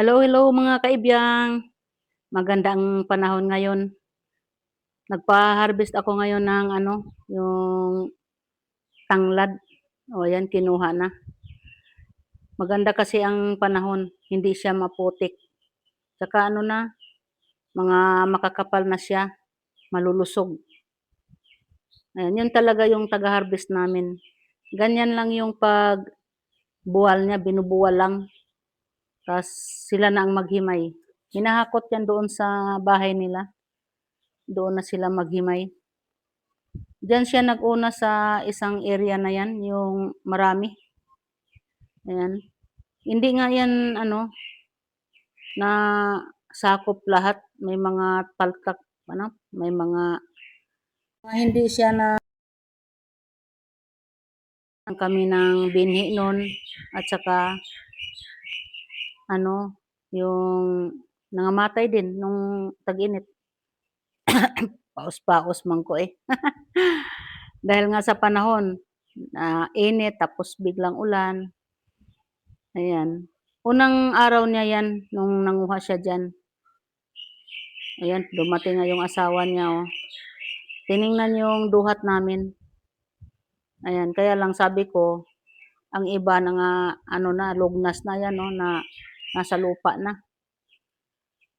Hello, hello mga kaibiyang. Magandang panahon ngayon. Nagpa-harvest ako ngayon ng ano, yung tanglad. O yan, kinuha na. Maganda kasi ang panahon, hindi siya maputik. Tsaka ano na, mga makakapal na siya, malulusog. Ayan, yun talaga yung taga-harvest namin. Ganyan lang yung pagbuwal niya, binubuwal lang. Tapos sila na ang maghimay. Hinahakot yan doon sa bahay nila. Doon na sila maghimay. Diyan siya nag-una sa isang area na yan, yung marami. Ayan. Hindi nga yan, ano, na sakop lahat. May mga palkak, ano, may mga hindi siya na kami ng binhi nun. At saka, ano, yung nangamatay din nung tag-init. Paus-paus man ko eh. Dahil nga sa panahon, init, tapos biglang ulan. Ayan. Unang araw niya yan, nung nanguha siya dyan. Ayan, dumating nga yung asawa niya, oh. Tiningnan yung duhat namin. Ayan, kaya lang sabi ko, ang iba na nga, ano na, lugnas na yan, no, na nasa lupa na.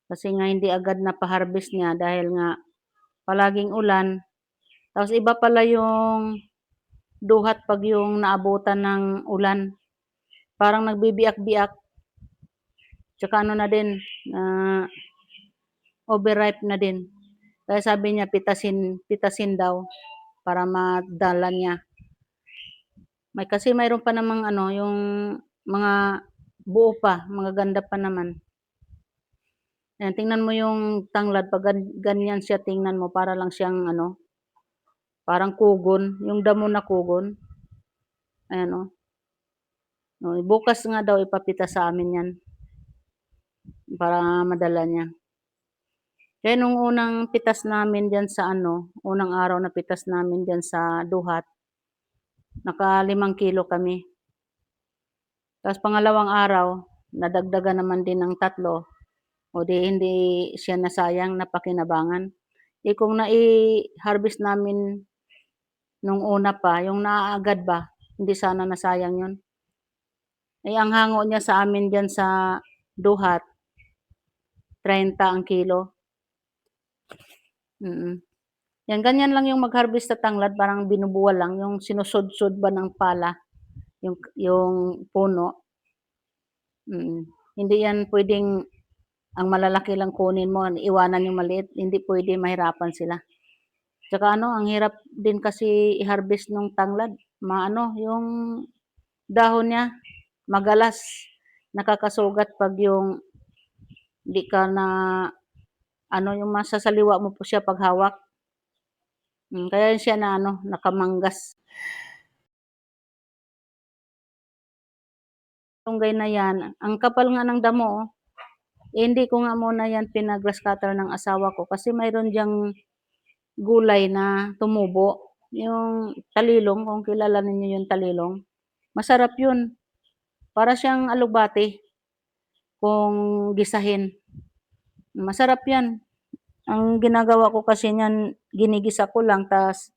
Kasi nga hindi agad na pa-harvest niya dahil nga palaging ulan. Tapos iba pala yung duhat pag yung naabutan ng ulan. Parang nagbibiyak-biyak. Tsaka ano na din, overripe na din. Kaya sabi niya pitasin daw para madala niya. Kasi mayroon pa namang ano, yung mga buo pa, mga ganda pa naman. Ayan, tingnan mo yung tanglad, pag ganyan siya, tingnan mo, para lang siyang ano, parang kugon, yung damo na kugon. Ayan o. Bukas nga daw ipapita sa amin yan, para madala niya. Kaya nung unang pitas namin dyan sa ano, unang araw na pitas namin dyan sa duhat, naka 5 kilo kami. Tapos pangalawang araw, nadagdagan naman din ng 3. O di hindi siya nasayang, napakinabangan. Kung nai-harvest namin nung una pa, yung naaagad ba, hindi sana nasayang yun. Ang hango niya sa amin dyan sa duhat, 30 ang kilo. Yan, ganyan lang yung mag-harvest sa tanglad, parang binubuwal lang, yung sinusud-sud ba ng pala, yung puno. Hindi yan pwedeng ang malalaki lang kunin mo, iwanan yung maliit, hindi pwede, mahirapan sila. Tsaka ano, ang hirap din kasi i-harvest ng tanglad. Yung dahon niya, magalas, nakakasugat pag yung di ka na, yung masasaliwa mo po siya pag hawak. Kaya siya na nakamanggas. Tunggay na yan, ang kapal nga ng damo, oh. Hindi ko nga muna yan pinag-grass cutter ng asawa ko kasi mayroon diyang gulay na tumubo. Yung talilong, kung kilala ninyo yung talilong, masarap yun. Para siyang alubati kung gisahin. Masarap yan. Ang ginagawa ko kasi niyan, ginigisa ko lang, tas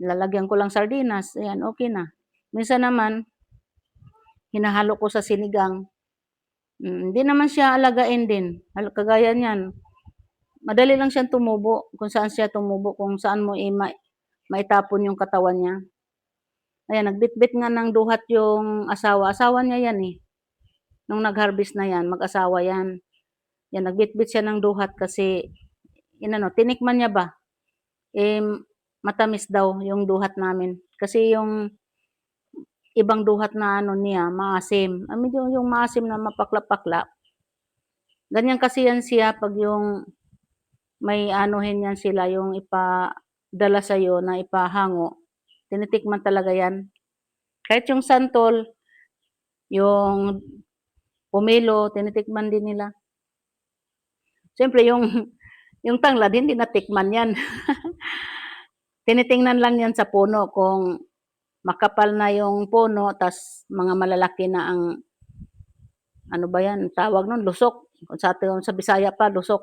lalagyan ko lang sardinas. Ayan, okay na. Minsan naman, hinahalo ko sa sinigang. Hindi naman siya alagain din. Kagaya niyan, madali lang siyang tumubo. Kung saan siya tumubo, kung saan mo maitapon yung katawan niya. Ayan, nagbitbit nga ng duhat yung asawa. Asawa niya yan eh. Nung nag-harvest na yan, mag-asawa yan. Yan, nagbitbit siya ng duhat kasi, tinikman niya ba? Matamis daw yung duhat namin. Kasi yung ibang duhat na niya, maasim. Medyo yung maasim na mapakla-pakla. Ganyan kasi yan siya pag yung may anuhin yan sila, yung ipadala sa'yo na ipahango. Tinitikman talaga yan. Kahit yung santol, yung pomelo, tinitikman din nila. Siyempre, yung tanglad, hindi natikman yan. Tinitingnan lang yan sa puno kung makapal na yung puno, tas mga malalaki na ang ano ba 'yan, tawag nun, lusok. Kung sa atin sa Bisaya pa, lusok.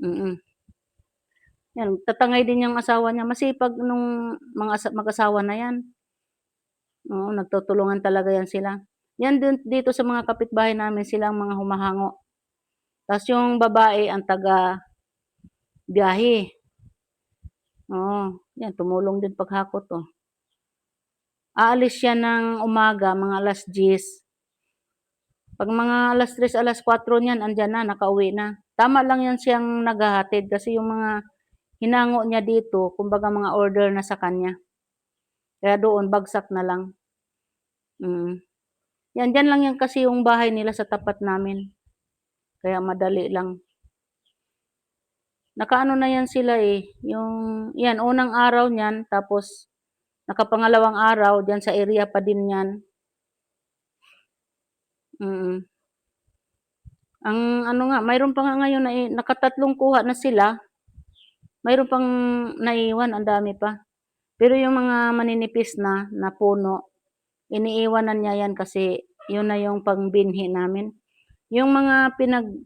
Mm. 'Yan, tatangay din yung asawa niya, masipag nung mga mag-asawa na 'yan. Oo, nagtutulungan talaga 'yan sila. 'Yan din dito sa mga kapitbahay namin, sila ang mga humahango. Ta's yung babae ang taga-biyahe. Oo, 'yan tumulong din paghakot, oh. Aalis siya ng umaga, mga 10:00. 'Pag mga 3:00, 4:00 niyan andiyan na, nakauwi na. Tama lang 'yan siyang naghahatid kasi yung mga hinango niya dito kumbaga mga order na sa kanya. Kaya doon bagsak na lang. Mm. 'Yan, diyan lang 'yan kasi yung bahay nila sa tapat namin, kaya madali lang. Nakaano na 'yan sila, eh, yung 'yan unang araw niyan tapos nakapangalawang araw diyan sa area pa din 'yan. Mm. Ang ano nga, mayro'n pa nga ngayon na, nakatatlong kuha na sila, mayro'n pang naiwan, ang dami pa. Pero yung mga maninipis na puno, iniiwanan niya 'yan kasi 'yun na yung pangbinhi namin. Yung mga pinaglukatan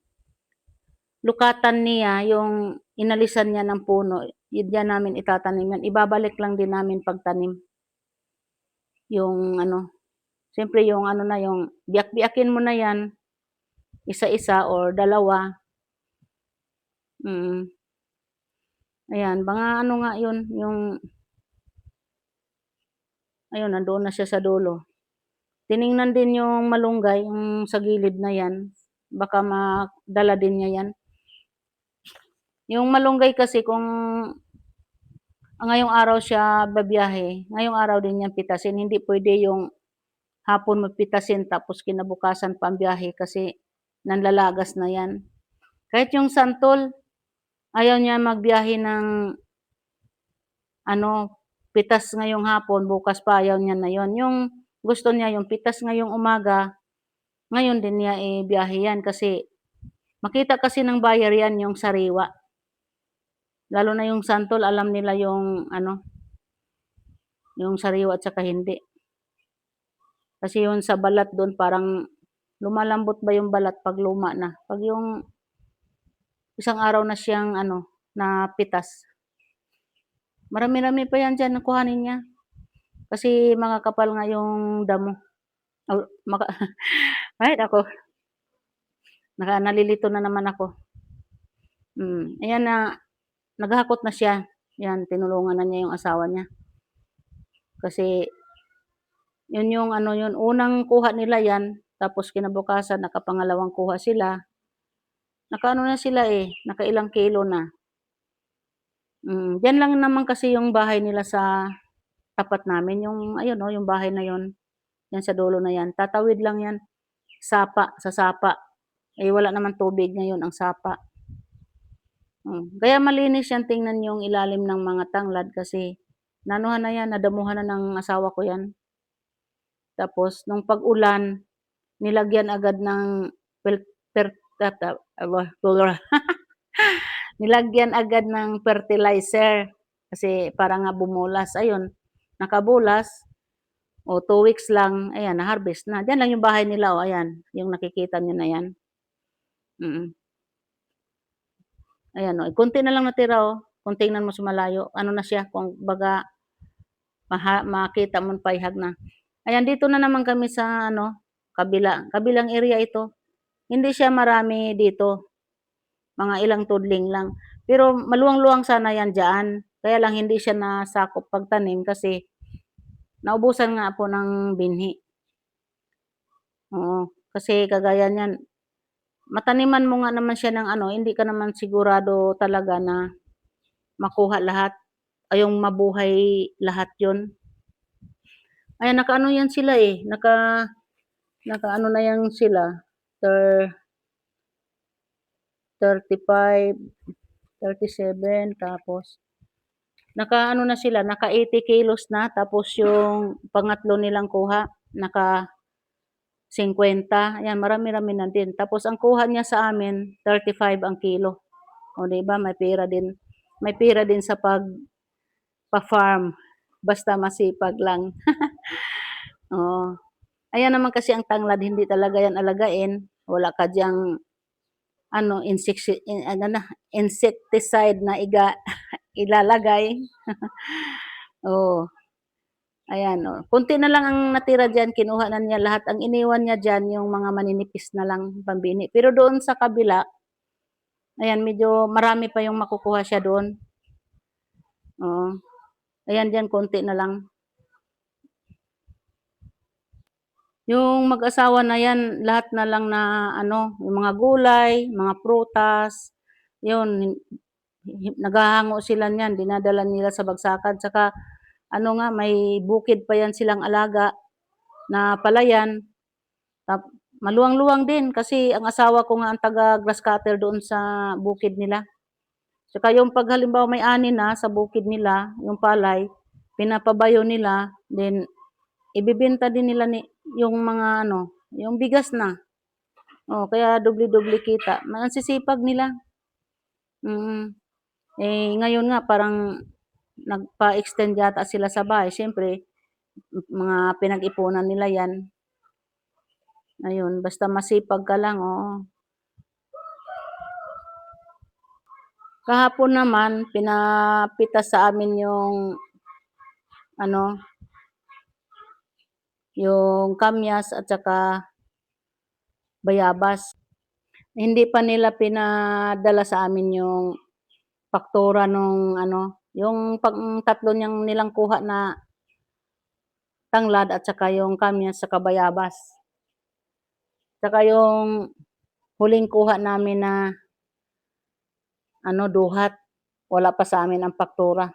niya, yung inalisan niya ng puno, diyan namin itatanim 'yan, ibabalik lang din namin pagtanim. Yung ano, siyempre yung ano na, yung biyak-biyakin mo na 'yan, isa-isa or dalawa, mm. Ayan, mga ano nga 'yun, yung ayun nandoon na siya sa dulo. Tiningnan din yung malunggay, yung sa gilid na 'yan, baka madala din niya 'yan. Yung malunggay kasi kung ngayong araw siya babiyahe, ngayong araw din niyang pitasin, hindi puwede yung hapon mo pitasin tapos kinabukasan pa ang biyahe kasi nanlalagas na 'yan. Kahit yung santol, ayaw niya magbiyahe ng ano, pitas ngayong hapon, bukas pa ayaw niya na 'yon. Yung gusto niya yung pitas ngayong umaga, ngayon din niya ibiyahe 'yan kasi makita kasi ng buyer 'yan yung sariwa. Lalo na yung santol alam nila yung ano, yung sariwa at saka hindi. Kasi yun sa balat dun parang lumalambot ba yung balat 'pag luma na. 'Pag yung isang araw na siyang ano, napitas, marami-rami pa 'yan diyan na kuhanin niya. Kasi makakapal nga yung damo. Oh, ay naku, nalilito na naman ako. Ayan na, naghakot na siya. 'Yan, tinulungan na niya yung asawa niya. Kasi yun yung ano yun, unang kuha nila 'yan, tapos kinabukasan nakapangalawang kuha sila. Nakaano na sila, nakailang kilo na. Diyan lang naman kasi yung bahay nila sa tapat namin, yung ayun, oh, yung bahay na yun, yan sa dulo na yan, tatawid lang yan, sa sapa. Eh, wala naman tubig ngayon ang sapa. Kaya malinis yan tingnan yung ilalim ng mga tanglad kasi naanuhan na yan, nadamuhan na ng asawa ko yan. Tapos nung pag-ulan, nilagyan agad ng pel per tata aba nilagyan agad ng fertilizer kasi para nga bumulas, ayun, nakabulas, o 2 weeks lang, ayan na-harvest na. Diyan lang yung bahay nila, oh, ayan, yung nakikita niyo na 'yan. Mm. Ayan, oh, konti na lang natira, oh, kung tingnan mo sa malayo, ano na siya kumbaga makita mong payhag na. Ayan, dito na naman kami sa ano, kabilang area ito. Hindi siya marami dito, mga ilang tudling lang. Pero maluwang-luwang sana 'yan diyaan, kaya lang hindi siya nasakop pagtanim kasi naubusan nga po ng binhi. Oo, kasi kagaya niyan, mataniman mo nga naman siya ng ano, hindi ka naman sigurado talaga na makuha lahat, ay yung mabuhay lahat 'yun. Ayan, nakaano 'yan sila, nakaano na 'yan sila, 35, 37, tapos nakaano na sila, naka 80 kilos na, tapos yung pangatlo nilang kuha, naka 50, ayan marami-rami na din. Tapos ang kuha niya sa amin, 35 ang kilo. O 'di ba may pera din sa pagpa-farm, basta masipag lang. Oo. Ayan naman kasi ang tanglad hindi talaga yan alagain, wala ka diyang ano insecticide na ilalagay. Oo, ayan, oh, konti na lang ang natira diyan, kinuha na niya lahat, ang iniwan niya diyan yung mga maninipis na lang pambini. Pero doon sa kabila, ayan medyo marami pa yung makukuha siya doon, oo. Ayan diyan konti na lang. Yung mag-asawa na yan lahat na lang na ano, yung mga gulay, mga prutas, yun naghahango sila niyan, dinadala nila sa bagsakan. Tsaka ano nga, may bukid pa yan silang alaga na palayan. Maluwang-luwang din kasi ang asawa ko nga ang taga grass cutter doon sa bukid nila. Tsaka yung 'pag halimbawa may ani na sa bukid nila, yung palay, pinapabayo nila, then ibebenta din nila yung mga ano, yung bigas na. Oh, kaya doble-doble kita. Ang sisipag nila. Mm. Eh, ngayon nga parang nagpa-extend yata sila sa bahay. Siyempre, mga pinag-ipunan nila 'yan. Ayun, basta masipag ka lang, oo. Kahapon naman pinapitas sa amin yung ano, yung kamyas at saka bayabas. Hindi pa nila pinadala sa amin yung faktura nung ano, yung tatlo nilang kuha na tanglad at saka yung kamyas saka bayabas. Saka yung huling kuha namin na ano, duhat, wala pa sa amin ang faktura.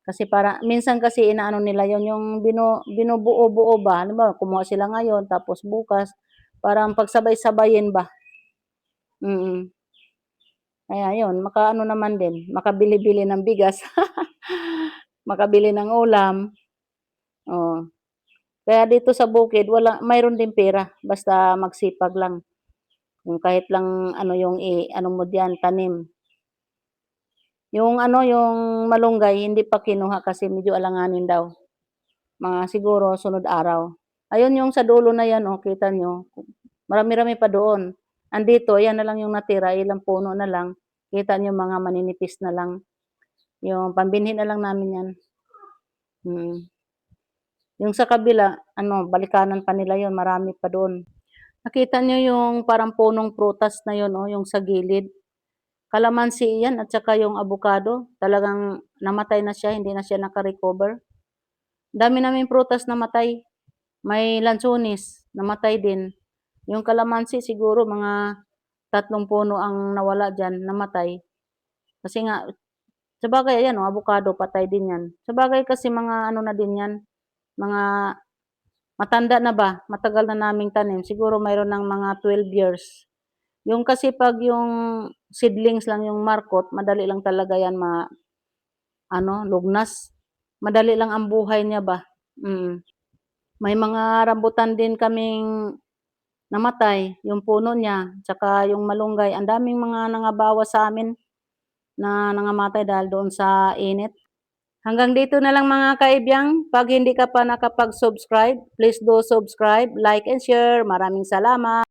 Kasi para minsan kasi inaano nila yon yung binubuo-buo ba, halimbawa kumuha sila ngayon tapos bukas, parang pagsabay-sabayin ba. Mm. Kaya yun, makaano naman din, makabili-bili ng bigas, makabili ng ulam, oo. Kaya dito sa bukid mayroon din pera basta magsipag lang. Kung kahit lang ano yung ano mo diyan, tanim. Yung ano, yung malunggay hindi pa kinuha kasi medyo alanganin daw, mga siguro sunod araw. Ayun yung sa dulo na yan, oh, kita niyo, marami-rami pa doon. Andito ayan na lang yung natira, ilang puno na lang, kita niyo mga maninipis na lang, yung pambinhi na lang namin yan, mm. Yung sa kabila ano, balikanan pa nila yun, marami pa doon. Nakita niyo yung parang punong prutas na yun, oh, yung sa gilid? Kalamansi 'yan at saka yung avocado, talagang namatay na siya, hindi na siya naka-recover. Dami naming prutas namatay, may lansones, namatay din. Yung kalamansi siguro mga 3 puno ang nawala diyan, namatay. Kasi nga sabagay ayan, oh, avocado patay din 'yan. Sabagay kasi mga ano na din 'yan, mga matanda na ba, matagal na naming tanim, siguro mayroon ng mga 12 years. Yung kasi 'pag yung seedlings lang yung markot, madali lang talaga 'yan ano, lugnas. Madali lang ang buhay niya ba, mm. May mga rambutan din kaming namatay, yung puno niya, tsaka yung malunggay, ang daming mga nangabawas sa'min na nangamatay dahil doon sa init. Hanggang dito na lang mga kaibigan, 'pag hindi ka pa nakapag-subscribe, please do subscribe, like, and share. Maraming salamat.